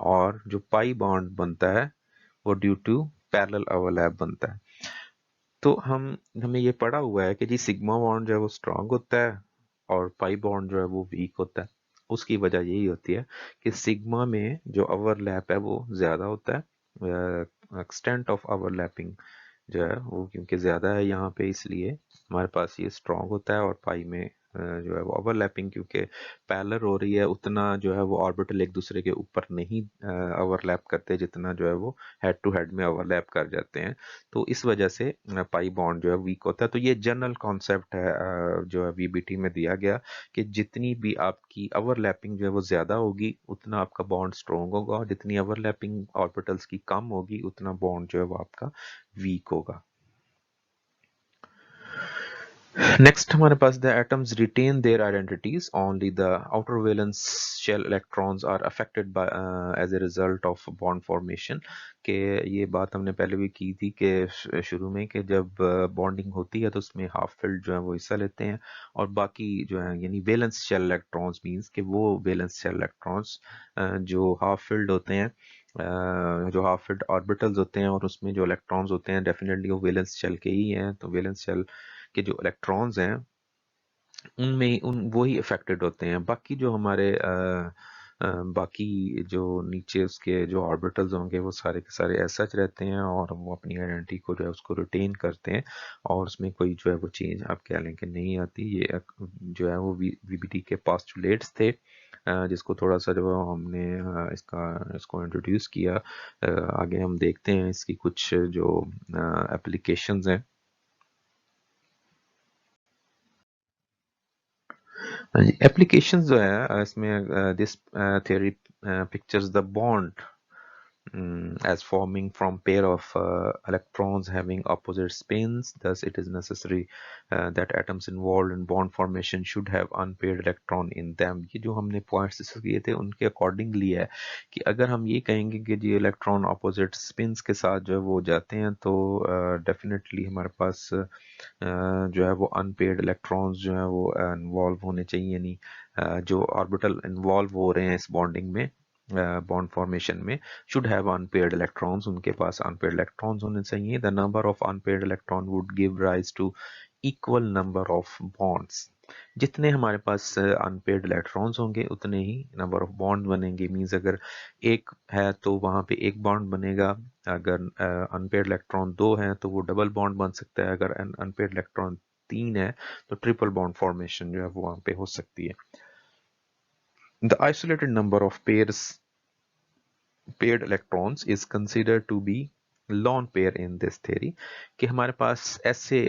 और जो पाई बॉन्ड बनता है वो ड्यू टू पैरेलल ओवरलैप बनता है। तो हमें ये पढ़ा हुआ है कि जी सिग्मा बॉन्ड जो है वो स्ट्रांग होता है और पाई बॉन्ड जो है वो वीक होता है। उसकी वजह यही होती है कि सिग्मा में जो ओवरलैप है वो ज्यादा होता है, एक्सटेंट ऑफ ओवरलैपिंग जो है वो क्योंकि ज्यादा है यहाँ पे, इसलिए हमारे पास ये स्ट्रांग होता है। और पाई में जो है वो ओवरलैपिंग क्योंकि पैरेलल हो रही है उतना जो है वो ऑर्बिटल एक दूसरे के ऊपर नहीं ओवरलैप करते जितना जो है वो हेड टू हेड में ओवरलैप कर जाते हैं। तो इस वजह से पाई बॉन्ड जो है वीक होता है। तो ये जनरल कॉन्सेप्ट है जो है वीबीटी में दिया गया कि जितनी भी आपकी ओवरलैपिंग जो है वो ज्यादा होगी उतना आपका बॉन्ड स्ट्रॉन्ग होगा और जितनी ओवरलैपिंग ऑर्बिटल्स की कम होगी उतना बॉन्ड जो है वो आपका वीक होगा। Next हमारे पास the atoms retain their identities, only the outer valence shell electrons are affected by as a result of bond formation। के ये बात हमने पहले भी की थी कि शुरू में कि जब बॉन्डिंग होती है तो उसमें हाफ फिल्ड जो है वो हिस्सा लेते हैं और बाकी जो है यानी वैलेंस शेल इलेक्ट्रॉन्स मींस कि वो वैलेंस शेल इलेक्ट्रॉन्स जो हाफ फिल्ड होते हैं, जो हाफ फिल्ड ऑर्बिटल्स होते हैं और उसमें जो इलेक्ट्रॉन्स होते हैं डेफिनेटली वो वैलेंस शेल के ही हैं। तो वैलेंस शेल के जो इलेक्ट्रॉन्स हैं उनमें उन वो ही अफेक्टेड होते हैं। बाकी जो हमारे बाकी जो नीचे उसके जो ऑर्बिटल्स होंगे वो सारे के सारे ऐसा रहते हैं और वो अपनी आइडेंटिटी को जो है उसको रिटेन करते हैं और उसमें कोई जो है वो चेंज आप कह लें कि नहीं आती। ये जो है वो वीबीटी के पास्टुलेट्स थे जिसको थोड़ा सा जो हमने इसको इंट्रोड्यूस किया। आगे हम देखते हैं इसकी कुछ जो एप्लीकेशंस हैं। एप्लीकेशंस जो है इसमें this theory pictures the bond as forming from pair of electrons having opposite spins. Thus, it is necessary that atoms involved in bond formation should have unpaired electron in them. ये जो हमने points discuss किए थे उनके accordingly है कि अगर हम ये कहेंगे कि ये इलेक्ट्रॉन ऑपोजिट स्पिन्स के साथ जो है वो जाते हैं तो डेफिनेटली हमारे पास जो है वो अनपेयर्ड इलेक्ट्रॉन्स जो है वो इन्वॉल्व होने चाहिए, यानी जो ऑर्बिटल इन्वॉल्व हो रहे हैं इस बॉन्डिंग में, बॉन्ड फॉर्मेशन में, शुड हैव अनपेयर्ड इलेक्ट्रॉन्स, उनके पास अनपेयर्ड इलेक्ट्रॉन्स होने चाहिए. The number of unpaired electron would give rise to equal number of bonds. जितने हमारे पास अनपेयर्ड इलेक्ट्रॉन्स होंगे उतने ही नंबर ऑफ बॉन्ड बनेंगे. मींस अगर एक है तो वहां पे एक बॉन्ड बनेगा, अगर अनपेयर्ड इलेक्ट्रॉन दो हैं तो वो डबल बॉन्ड बन सकता है, अगर अनपेयर्ड इलेक्ट्रॉन तीन है तो ट्रिपल बॉन्ड फॉर्मेशन जो है वो वहां पे हो सकती है. The isolated number of paired electrons is considered to be lone pair in this theory. कि हमारे पास ऐसे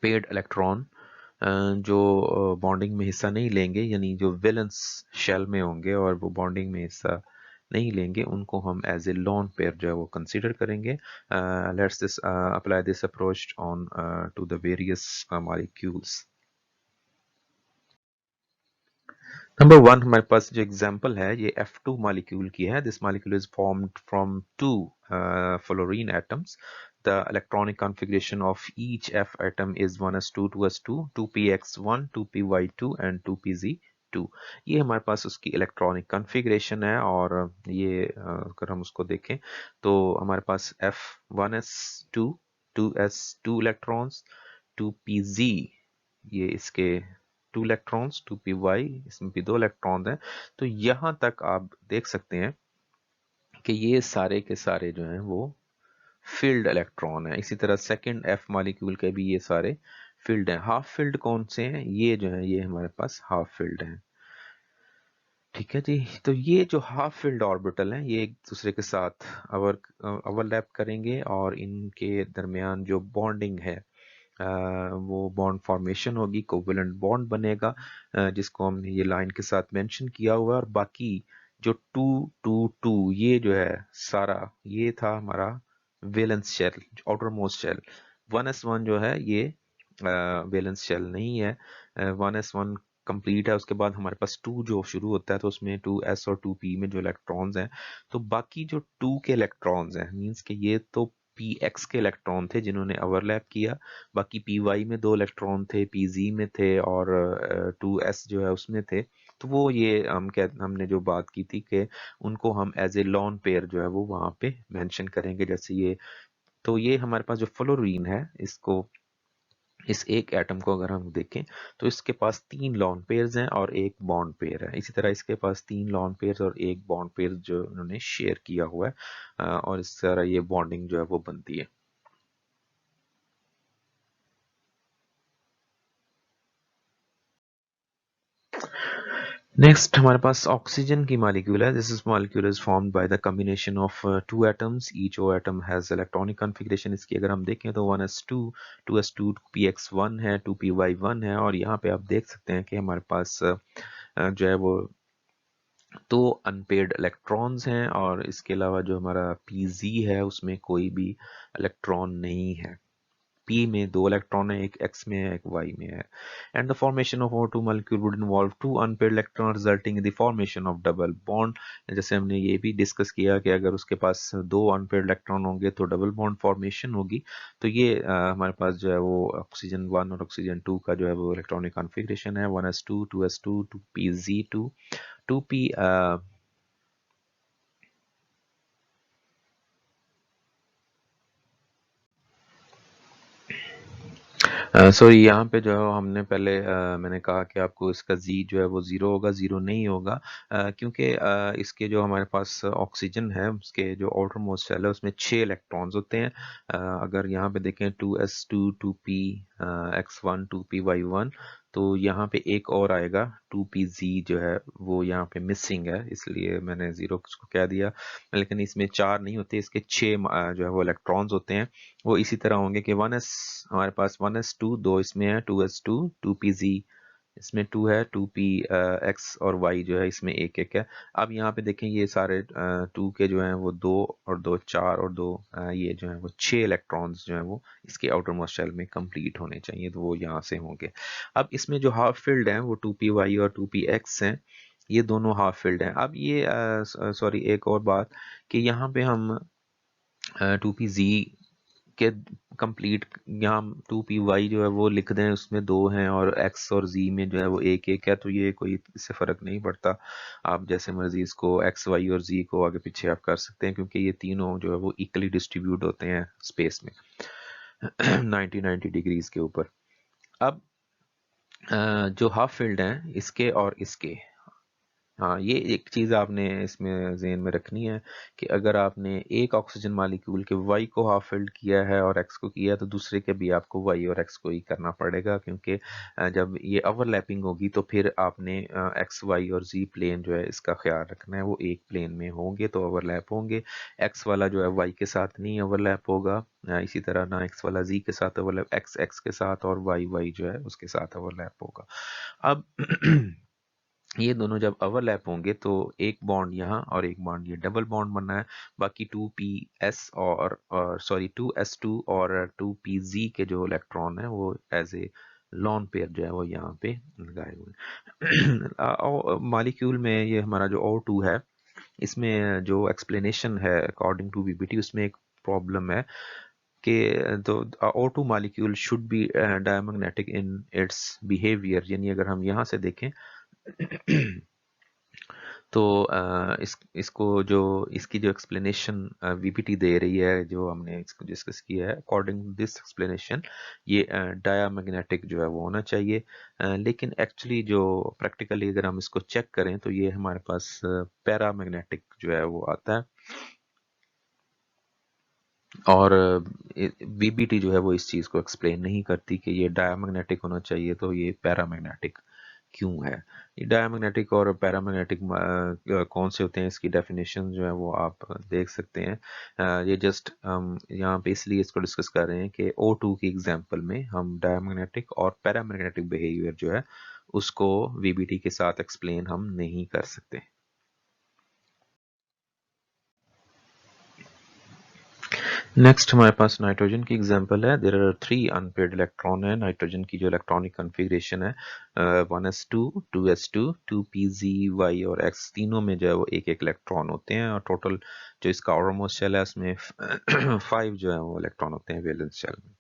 paired electron जो बॉन्डिंग में हिस्सा नहीं लेंगे, यानी जो वैलेंस शेल में होंगे और वो बॉन्डिंग में हिस्सा नहीं लेंगे, उनको हम एज ए लोन पेयर जो है वो कंसीडर करेंगे. Let's this apply this approach on to the various molecules. Number one हमारे पास जो एग्जांपल है ये F2 मॉलिक्यूल की है. This molecule is formed from two fluorine atoms. The electronic configuration of each F atom is 1s2, 2s2, 2px1, 2py2 and 2pz2. ये हमारे पास उसकी इलेक्ट्रॉनिक कॉन्फ़िगरेशन है और ये अगर हम उसको देखें तो हमारे पास F1s2, 2s2 इलेक्ट्रॉन्स, 2pz ये इसके 2 इलेक्ट्रॉन्स, 2py इसमें भी 2 इलेक्ट्रॉन हैं. तो यहाँ तक आप देख सकते हैं कि ये सारे के सारे जो हैं वो फील्ड इलेक्ट्रॉन है. इसी तरह सेकंड एफ मॉलिक्यूल के भी ये सारे फील्ड हैं. हाफ फील्ड कौन से हैं? ये जो है ये हमारे पास हाफ फील्ड हैं. ठीक है जी. तो ये जो हाफ फील्ड ऑर्बिटल हैं ये एक दूसरे के साथ ओवरलैप करेंगे और इनके दरमियान जो बॉन्डिंग है वो बॉन्ड फॉर्मेशन होगी, कोवेलेंट बॉन्ड बनेगा जिसको हमने ये लाइन के साथ मेंशन किया हुआ है. और बाकी जो 2 ये जो है सारा ये था हमारा valence shell, outermost shell. 1s1 जो है ये वैलेंस शेल नहीं है. 1s1 कंप्लीट है, उसके बाद हमारे पास 2 जो शुरू होता है तो उसमें 2s और 2p में जो इलेक्ट्रॉन्स हैं, तो बाकी जो 2 के इलेक्ट्रॉन्स हैं मींस के ये तो px के इलेक्ट्रॉन थे जिन्होंने ओवरलैप किया, बाकी py में 2 इलेक्ट्रॉन थे, pz में थे और 2s जो है उसमें थे. तो वो ये हमने जो बात की थी कि उनको हम एज ए लॉन पेयर जो है वो वहां पे मेंशन करेंगे. जैसे ये तो ये हमारे पास जो फ्लोरीन है इसको, इस एक एटम को अगर हम देखें तो इसके पास 3 लॉन पेयर्स हैं और एक बॉन्ड पेयर है. इसी तरह इसके पास 3 लॉन पेयर्स और एक बॉन्ड पेयर जो उन्होंने शेयर किया हुआ है और इस तरह ये बॉन्डिंग जो है वो बनती है. नेक्स्ट हमारे पास ऑक्सीजन की मॉलिक्यूल है. This is molecule is formed by the combination of 2 atoms. Each O atom has electronic configuration. इसकी अगर हम देखें तो 1s2, 2s2, 2px1 है, 2py1 है और यहाँ पे आप देख सकते हैं कि हमारे पास जो है वो 2 अनपेयर्ड इलेक्ट्रॉन्स हैं और इसके अलावा जो हमारा pz है उसमें कोई भी इलेक्ट्रॉन नहीं है. P में 2 इलेक्ट्रॉन है, एक X में है, एक Y में है. And the formation of O2 molecule would involve 2 unpaired electrons resulting in the formation of double bond. जैसे हमने ये भी डिस्कस किया कि अगर उसके पास 2 अनपेयर्ड इलेक्ट्रॉन होंगे तो डबल बॉन्ड फॉर्मेशन होगी. तो ये हमारे पास जो है वो ऑक्सीजन 1 और ऑक्सीजन 2 का जो है वो इलेक्ट्रॉनिक कॉन्फ़िगरेशन है. 1s2, 2s2, 2pz2, 2p sorry यहाँ पे जो है हमने पहले मैंने कहा कि आपको इसका जी जो है वो ज़ीरो होगा, ज़ीरो नहीं होगा क्योंकि इसके जो हमारे पास ऑक्सीजन है उसके जो आउटर मोस्ट शेल है उसमें 6 इलेक्ट्रॉन्स होते हैं. अगर यहाँ पे देखें 2s2, 2px1, 2py1 तो यहाँ पे एक और आएगा 2pz जो है वो यहाँ पे मिसिंग है, इसलिए मैंने ज़ीरो उसको कह दिया. लेकिन इसमें 4 नहीं होते, इसके 6 जो है वो इलेक्ट्रॉन्स होते हैं. वो इसी तरह होंगे कि 1s हमारे पास 1s2 2 इसमें है, 2s2, 2pz इसमें 2 है, 2p x और y जो है इसमें एक एक है। अब यहाँ पे देखें ये सारे 2 के जो हैं वो 2 और 2 4 और 2 ये जो है वो 6 इलेक्ट्रॉन्स जो हैं वो इसके आउटर मोस्ट शेल में कंप्लीट होने चाहिए, तो वो यहाँ से होंगे। अब इसमें जो हाफ फील्ड हैं वो 2py और 2px हैं, ये दोनों हाफ फील्ड हैं। अब ये सॉरी एक और बात कि यहाँ पे हम 2pz के कंप्लीट, यहाँ 2py जो है वो लिख दें, उसमें 2 हैं और x और z में जो है वो एक एक है, तो ये कोई इससे फ़र्क नहीं पड़ता। आप जैसे मर्जी इसको x y और z को आगे पीछे आप कर सकते हैं, क्योंकि ये तीनों जो है वो इक्वली डिस्ट्रीब्यूट होते हैं स्पेस में 90 डिग्रीज के ऊपर। अब जो हाफ फील्ड हैं इसके और इसके, हाँ ये एक चीज़ आपने इसमें ज़हन में रखनी है कि अगर आपने एक ऑक्सीजन मालिक्यूल के वाई को हाफ फिल्ड किया है और एक्स को किया है, तो दूसरे के भी आपको वाई और एक्स को ही करना पड़ेगा, क्योंकि जब ये ओवरलैपिंग होगी तो फिर आपने एक्स वाई और जी प्लेन जो है इसका ख्याल रखना है, वो एक प्लेन में होंगे तो ओवरलैप होंगे। एक्स वाला जो है वाई के साथ नहीं ओवरलैप होगा, इसी तरह ना एक्स वाला जी के साथ ओवरलैप, एक्स एक्स के साथ और वाई वाई जो है उसके साथ ओवरलैप होगा। अब ये दोनों जब ओवरलैप होंगे तो एक बॉन्ड यहाँ और एक बॉन्ड ये डबल बॉन्ड बनना है। बाकी 2p s और सॉरी 2s2 और 2pz के जो इलेक्ट्रॉन है वो एज ए लॉन पेयर जो है वो यहाँ पे लगाए हुए मॉलिक्यूल में ये हमारा जो O2 है, इसमें जो एक्सप्लेनेशन है अकॉर्डिंग टू बीबीटी, उसमें एक प्रॉब्लम है कि तो O2 molecule should be diamagnetic in its behaviour, यानी अगर हम यहाँ से देखें तो इसको जो इसकी जो एक्सप्लेनेशन वीपीटी दे रही है, जो हमने इसको डिस्कस किया है, अकॉर्डिंग टू दिस एक्सप्लेनेशन ये डायामैग्नेटिक जो है वो होना चाहिए। लेकिन एक्चुअली जो प्रैक्टिकली अगर हम इसको चेक करें तो ये हमारे पास पैरामैग्नेटिक जो है वो आता है, और वीबीटी जो है वो इस चीज़ को एक्सप्लेन नहीं करती कि ये डायामैग्नेटिक होना चाहिए तो ये पैरामैग्नेटिक क्यों है। ये डायमैग्नेटिक और पैरामैग्नेटिक कौन से होते हैं, इसकी डेफिनेशन जो है वो आप देख सकते हैं। ये जस्ट हम यहाँ पे इसलिए इसको डिस्कस कर रहे हैं कि O2 की एग्जांपल में हम डायमैग्नेटिक और पैरामैग्नेटिक बिहेवियर जो है उसको वीबीटी के साथ एक्सप्लेन हम नहीं कर सकते। नेक्स्ट हमारे पास नाइट्रोजन की एग्जांपल है। देयर आर 3 अनपेयर्ड इलेक्ट्रॉन है। नाइट्रोजन की जो इलेक्ट्रॉनिक कॉन्फ़िगरेशन है 1s2 2s2 2pz y और x, तीनों में जो है वो एक एक इलेक्ट्रॉन होते हैं, और टोटल जो इसका आउटरमोस्ट शेल है उसमें 5 जो है वो इलेक्ट्रॉन होते हैं वैलेंस शेल में।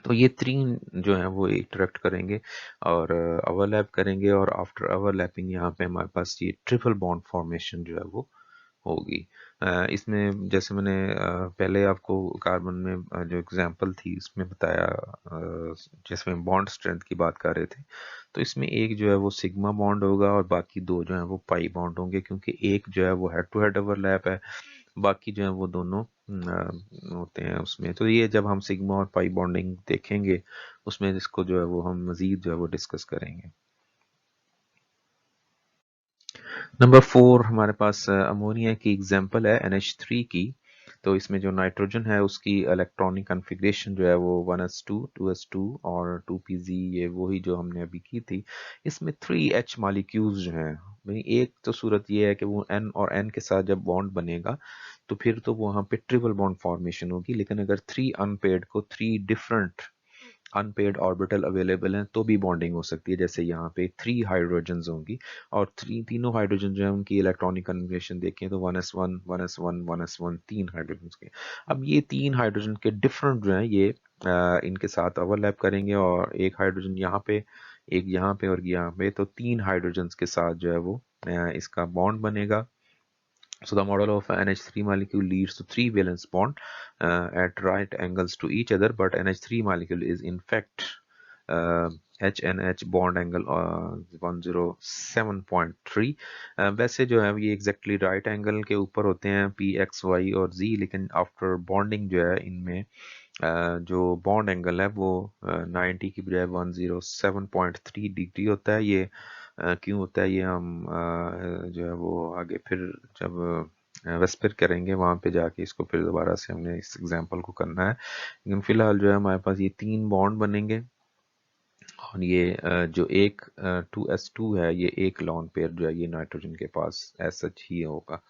तो ये 3 जो है वो इंटरेक्ट करेंगे और ओवरलैप करेंगे, और आफ्टर ओवरलैपिंग यहाँ पे हमारे पास ये ट्रिपल बॉन्ड फॉर्मेशन जो है वो होगी। इसमें जैसे मैंने पहले आपको कार्बन में जो एग्जांपल थी उसमें बताया, जिसमें बॉन्ड स्ट्रेंथ की बात कर रहे थे, तो इसमें एक जो है वो सिग्मा बॉन्ड होगा और बाकी 2 जो है वो पाई बॉन्ड होंगे, क्योंकि एक जो है वो हेड टू हेड ओवरलैप है, बाकी जो है वो दोनों होते हैं उसमें। तो ये जब हम सिग्मा और पाई बॉन्डिंग देखेंगे उसमें इसको जो है वो हम मजीद जो है वो डिस्कस करेंगे। नंबर 4 हमारे पास अमोनिया की एग्जांपल है NH3 की। तो इसमें जो नाइट्रोजन है उसकी इलेक्ट्रॉनिक कॉन्फ़िगरेशन जो है वो 1s2 2s2 और 2pz, ये वही जो हमने अभी की थी। इसमें 3H मॉलिक्यूल्स जो हैं, भाई एक तो सूरत ये है कि वो N और N के साथ जब बॉन्ड बनेगा तो फिर तो वहाँ पे ट्रिपल बॉन्ड फॉर्मेशन होगी, लेकिन अगर 3 अनपेयर्ड को 3 डिफरेंट अनपेयर्ड ऑर्बिटल अवेलेबल हैं तो भी बॉन्डिंग हो सकती है। जैसे यहाँ पे 3 हाइड्रोजन्स होंगी और तीनों हाइड्रोजन जो है उनकी इलेक्ट्रॉनिक कन्फिगरेशन देखें तो 1s1 1s1 1s1, 3 हाइड्रोजन के। अब ये 3 हाइड्रोजन के डिफरेंट जो है ये इनके साथ ओवरलैप करेंगे, और एक हाइड्रोजन यहाँ पे, एक यहाँ पे और यहाँ पे, तो 3 हाइड्रोजन्स के साथ जो है वो इसका बॉन्ड बनेगा। So the model of NH3 molecule leads to 3 valence bond at right angles to each other, but NH3 molecule is in fact HNH bond angle 107.3। वैसे जो है ये एग्जैक्टली राइट एंगल के ऊपर होते हैं P X Y और Z, लेकिन आफ्टर बॉन्डिंग जो है इनमें जो बॉन्ड एंगल है वो 90 की बजाय 107.3 डिग्री होता है। ये क्यों होता है ये हम जो है वो आगे फिर जब वेस्पर करेंगे वहाँ पे जाके इसको फिर दोबारा से हमने इस एग्जांपल को करना है, लेकिन फिलहाल जो है हमारे पास ये 3 बॉन्ड बनेंगे और ये जो एक 2s2 है, ये एक लॉन पेयर जो है ये नाइट्रोजन के पास एज सच ही होगा।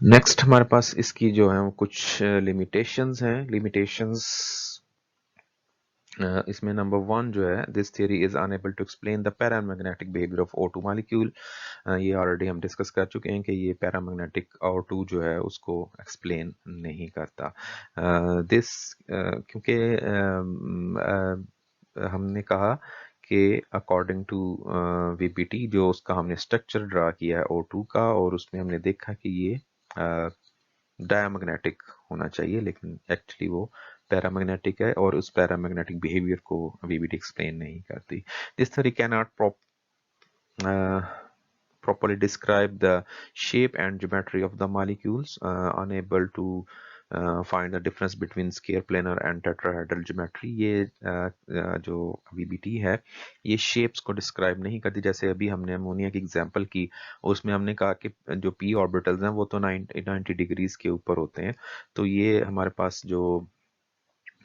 नेक्स्ट हमारे पास इसकी जो है वो कुछ लिमिटेशंस हैं। लिमिटेशंस इसमें नंबर 1 जो है, this theory is unable to explain the paramagnetic behaviour of O2 molecule. ये ऑलरेडी हम डिस्कस कर चुके हैं कि ये पैरामैग्नेटिक O2 जो है उसको एक्सप्लेन नहीं करता। दिस क्योंकि हमने कहा कि अकॉर्डिंग टू वीपीटी जो उसका हमने स्ट्रक्चर ड्रा किया है O2 का, और उसमें हमने देखा कि ये डायमैग्नेटिक होना चाहिए, लेकिन एक्चुअली वो पैरामैग्नेटिक है, और उस पैरामैग्नेटिक बिहेवियर को वीबीटी एक्सप्लेन नहीं करती। This theory can not properly describe the shape and geometry of the molecules, unable to find the difference between square planar and tetrahedral geometry। ये जो VBT है ये शेप्स को डिस्क्राइब नहीं करती। जैसे अभी हमने अमोनिया की एग्जांपल की, उसमें हमने कहा कि जो p ऑर्बिटल्स हैं वो तो 90 डिग्रीज के ऊपर होते हैं, तो ये हमारे पास जो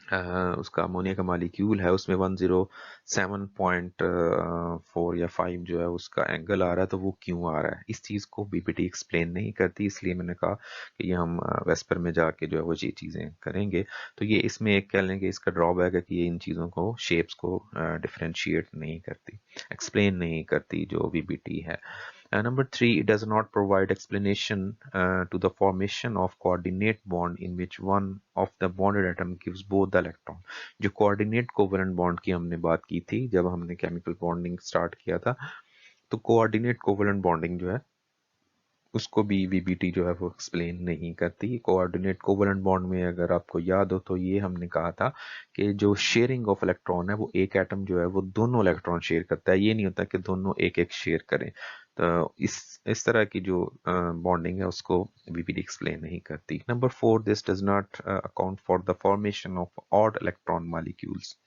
उसका अमोनिया का मॉलिक्यूल है उसमें 107.4 या 5 जो है उसका एंगल आ रहा है, तो वो क्यों आ रहा है, इस चीज़ को बीपीटी एक्सप्लेन नहीं करती। इसलिए मैंने कहा कि ये हम वेस्पर में जाके जो है वो ये चीज़ें करेंगे। तो ये इसमें एक कह लेंगे इसका ड्रॉबैक है कि ये इन चीज़ों को, शेप्स को डिफ्रेंशिएट नहीं करती, एक्सप्लेन नहीं करती जो बीपीटी है। Number 3, it does not provide explanation to the formation of coordinate bond in which one of the bonded atom gives both the electron। जो coordinate covalent bond की हमने बात की थी जब हमने chemical bonding start किया था, तो coordinate covalent bonding जो है उसको भी वीबीटी जो है वो एक्सप्लेन नहीं करती। कोऑर्डिनेट कोवलेंट बॉन्ड में अगर आपको याद हो तो ये हमने कहा था कि जो शेयरिंग ऑफ इलेक्ट्रॉन है वो एक एटम जो है वो दोनों इलेक्ट्रॉन शेयर करता है, ये नहीं होता कि दोनों एक एक शेयर करें। तो इस तरह की जो बॉन्डिंग है उसको वीबीटी एक्सप्लेन नहीं करती। Number 4, this does not account for the formation of odd electron molecules.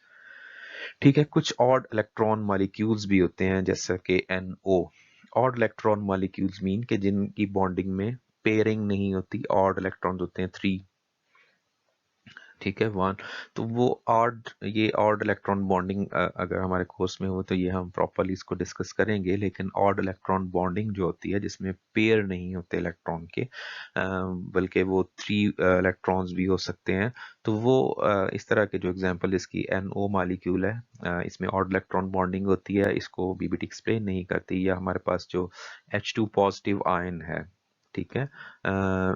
ठीक है, कुछ ऑड इलेक्ट्रॉन मॉलिक्यूल्स भी होते हैं जैसे कि NO। Odd electron molecules mean के जिनकी बॉन्डिंग में पेयरिंग नहीं होती, ऑड इलेक्ट्रॉन्स होते हैं 3, ठीक है 1। तो वो ऑड, ये ऑड इलेक्ट्रॉन बॉन्डिंग अगर हमारे कोर्स में हो तो ये हम प्रॉपरली इसको डिस्कस करेंगे। लेकिन ऑड इलेक्ट्रॉन बॉन्डिंग जो होती है जिसमें पेयर नहीं होते इलेक्ट्रॉन के, बल्कि वो 3 इलेक्ट्रॉन्स भी हो सकते हैं, तो वो इस तरह के जो एग्जांपल इसकी NO मॉलिक्यूल है, इसमें ऑड इलेक्ट्रॉन बॉन्डिंग होती है, इसको बीबीटी एक्सप्लेन नहीं करती। या हमारे पास जो H2 पॉजिटिव आयन है, ठीक है,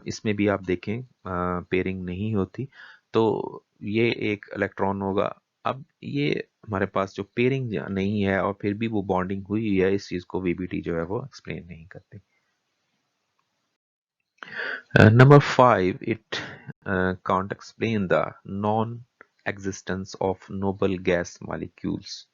इसमें भी आप देखें पेयरिंग नहीं होती, तो ये एक इलेक्ट्रॉन होगा। अब ये हमारे पास जो पेयरिंग नहीं है और फिर भी वो बॉन्डिंग हुई है, इस चीज को वीबीटी जो है वो एक्सप्लेन नहीं करती। Number 5, it can't explain the non existence of noble gas molecules।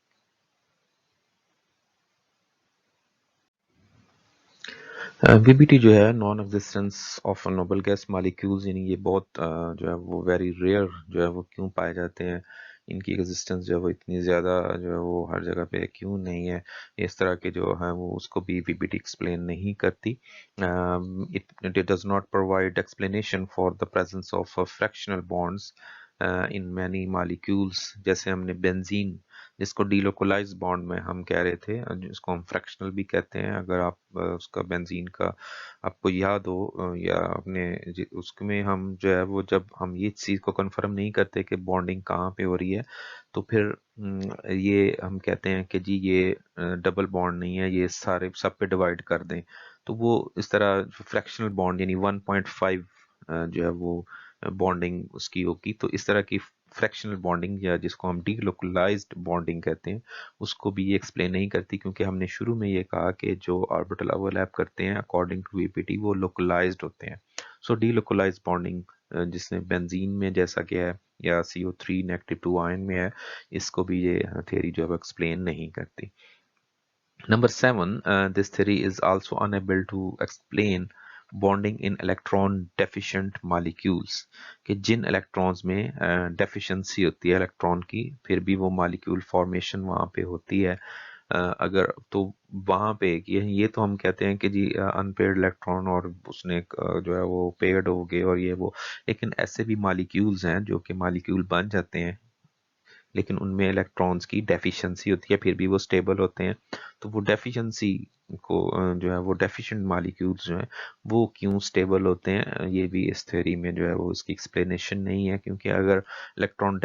VBT जो है non existence of noble gas molecules, यानी ये बहुत जो है वो वेरी रेयर जो है वो क्यों पाए जाते हैं, इनकी एग्जिस्टेंस जो है वो इतनी ज़्यादा जो है वो हर जगह पे क्यों नहीं है, इस तरह के जो है वो उसको भी वीबीटी एक्सप्लेन नहीं करती। It does not provide explanation for the presence of fractional bonds in many molecules. जैसे हमने बेंजीन जिसको डीलोकलाइज बॉन्ड में हम कह रहे थे, जिसको हम फ्रैक्शनल भी कहते हैं, अगर आप उसका बेंजीन का आपको याद हो, या अपने उसमें हम जो है वो जब हम ये चीज़ को कंफर्म नहीं करते कि बॉन्डिंग कहाँ पे हो रही है, तो फिर ये हम कहते हैं कि जी ये डबल बॉन्ड नहीं है, ये सारे सब पे डिवाइड कर दें। तो वो इस तरह फ्रैक्शनल बॉन्ड यानी 1.5 जो है वो बॉन्डिंग उसकी होगी। तो इस तरह की फ्रैक्शनल बॉन्डिंग या जिसको हम डीलोकलाइज्ड बॉन्डिंग कहते हैं, उसको भी ये एक्सप्लेन नहीं करती, क्योंकि हमने शुरू में ये कहा कि जो ऑर्बिटल ओवरलैप करते हैं अकॉर्डिंग टू वीपीटी वो लोकलाइज्ड होते हैं। सो डीलोकलाइज्ड बॉन्डिंग जिसमें बेंजीन में जैसा कि है या CO3 -2 आयन में है, इसको भी ये थियरी जो है एक्सप्लेन नहीं करती। Number 7, this theory is also unable to explain bonding in electron deficient molecules, कि जिन इलेक्ट्रॉन्स में डेफिशिएंसी होती है इलेक्ट्रॉन की, फिर भी वो मॉलिक्यूल फॉर्मेशन वहाँ पे होती है। अगर तो वहाँ पे ये तो हम कहते हैं कि जी अनपेयर्ड इलेक्ट्रॉन और उसने जो है वो पेयर्ड हो गए और ये वो, लेकिन ऐसे भी मॉलिक्यूल्स हैं जो कि मॉलिक्यूल बन जाते हैं लेकिन उनमें इलेक्ट्रॉन्स की डेफिशिएंसी होती है, फिर भी वो स्टेबल होते हैं। तो वो डेफिशिएंसी को जो है वो डेफिशिएंट मॉलिक्यूल्स जो हैं वो क्यों स्टेबल होते हैं, ये भी इस थ्योरी में जो है वो उसकी एक्सप्लेनेशन नहीं है। क्योंकि अगर इलेक्ट्रॉन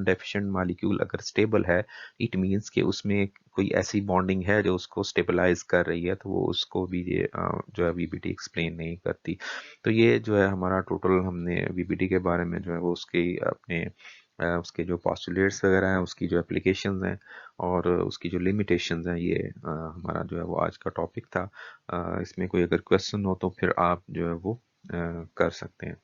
डेफिशिएंट मॉलिक्यूल अगर स्टेबल है, इट मीन्स कि उसमें कोई ऐसी बॉन्डिंग है जो उसको स्टेबलाइज कर रही है, तो वो उसको भी ये जो है वीबीटी एक्सप्लेन नहीं करती। तो ये जो है हमारा टोटल, हमने वीबीटी के बारे में जो है वो उसके अपने उसके जो पॉस्टुलेट्स वगैरह हैं, उसकी जो एप्लीकेशंस हैं और उसकी जो लिमिटेशंस हैं, ये हमारा जो है वो आज का टॉपिक था। इसमें कोई अगर क्वेश्चन हो तो फिर आप जो है वो कर सकते हैं।